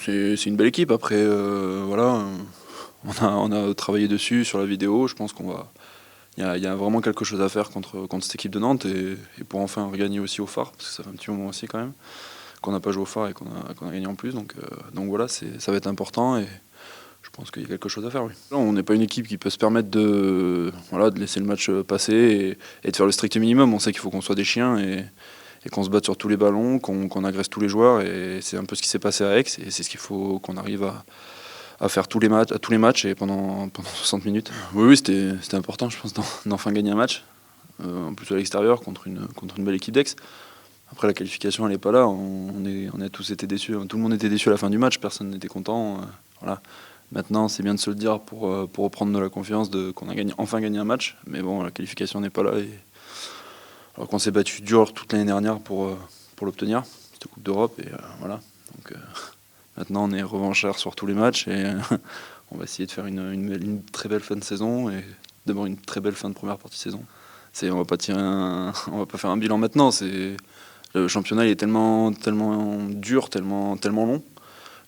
C'est une belle équipe. Après, voilà, on a travaillé dessus sur la vidéo. Je pense il y a vraiment quelque chose à faire contre cette équipe de Nantes et pour enfin regagner aussi au Phare, parce que ça fait un petit moment aussi quand même qu'on n'a pas joué au Phare et qu'on a gagné en plus. Donc voilà, ça va être important et je pense qu'il y a quelque chose à faire. Oui. Là, on n'est pas une équipe qui peut se permettre de laisser le match passer et de faire le strict minimum. On sait qu'il faut qu'on soit des chiens et qu'on se batte sur tous les ballons, qu'on agresse tous les joueurs. Et c'est un peu ce qui s'est passé à Aix. Et c'est ce qu'il faut qu'on arrive à faire tous les matchs et pendant 60 minutes. Oui, c'était important, je pense, d'enfin gagner un match. En plus à l'extérieur contre une belle équipe d'Aix. Après la qualification elle n'est pas là, on a tous été déçus, tout le monde était déçu à la fin du match, personne n'était content. Voilà. Maintenant c'est bien de se le dire pour reprendre de la confiance qu'on a enfin gagné un match, mais bon la qualification n'est pas là. Alors qu'on s'est battu dur toute l'année dernière pour l'obtenir, cette Coupe d'Europe, et voilà. Donc maintenant on est revanchard sur tous les matchs et on va essayer de faire une très belle fin de saison et d'abord une très belle fin de première partie de saison. On va pas faire un bilan maintenant. Le championnat il est tellement dur, tellement long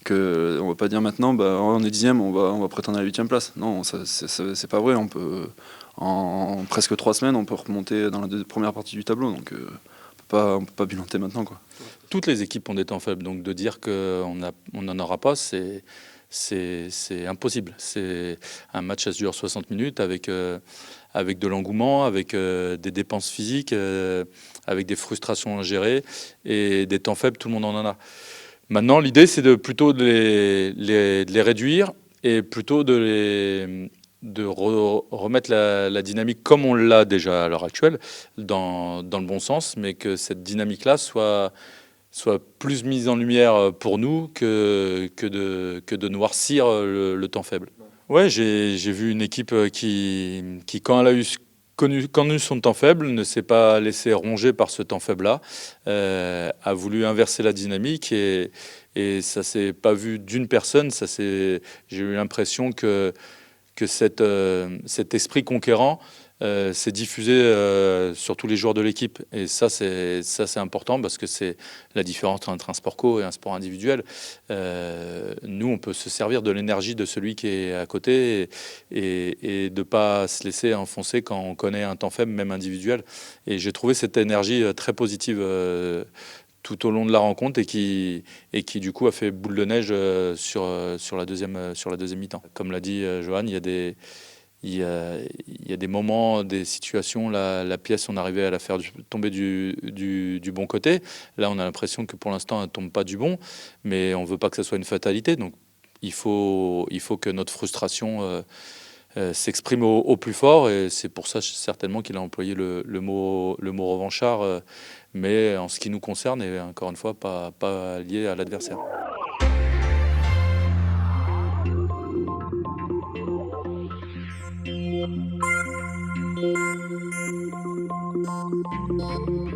que on va pas dire maintenant on est 10e, on va prétendre à la 8e place. Non, c'est pas vrai. On peut en presque 3 semaines on peut remonter dans la première partie du tableau. Donc on peut pas bilanter maintenant quoi. Toutes les équipes ont des temps faibles, donc de dire qu'on n'en aura pas, c'est impossible. C'est un match, ça se dure 60 minutes avec de l'engouement, avec des dépenses physiques, avec des frustrations à gérer et des temps faibles, tout le monde en a. Maintenant, l'idée, c'est plutôt de les réduire et plutôt de remettre la dynamique comme on l'a déjà à l'heure actuelle, dans le bon sens, mais que cette dynamique-là soit plus mise en lumière pour nous que de noircir le temps faible. Ouais, j'ai vu une équipe qui quand elle a connu son temps faible, ne s'est pas laissé ronger par ce temps faible-là, a voulu inverser la dynamique et ça s'est pas vu d'une personne. J'ai eu l'impression que cet esprit conquérant s'est diffusé sur tous les joueurs de l'équipe. Et ça, c'est important parce que c'est la différence entre un sport co et un sport individuel. Nous, on peut se servir de l'énergie de celui qui est à côté et de ne pas se laisser enfoncer quand on connaît un temps faible, même individuel. Et j'ai trouvé cette énergie très positive tout au long de la rencontre et qui du coup a fait boule de neige sur la deuxième mi-temps. Comme l'a dit Johan, il y a des moments, des situations, la pièce, on arrivait à la faire tomber du bon côté. Là, on a l'impression que pour l'instant, elle ne tombe pas du bon, mais on ne veut pas que ça soit une fatalité. Donc, il faut que notre frustration s'exprime au plus fort. Et c'est pour ça, certainement, qu'il a employé le mot revanchard, mais en ce qui nous concerne, et encore une fois, pas lié à l'adversaire. Thank you.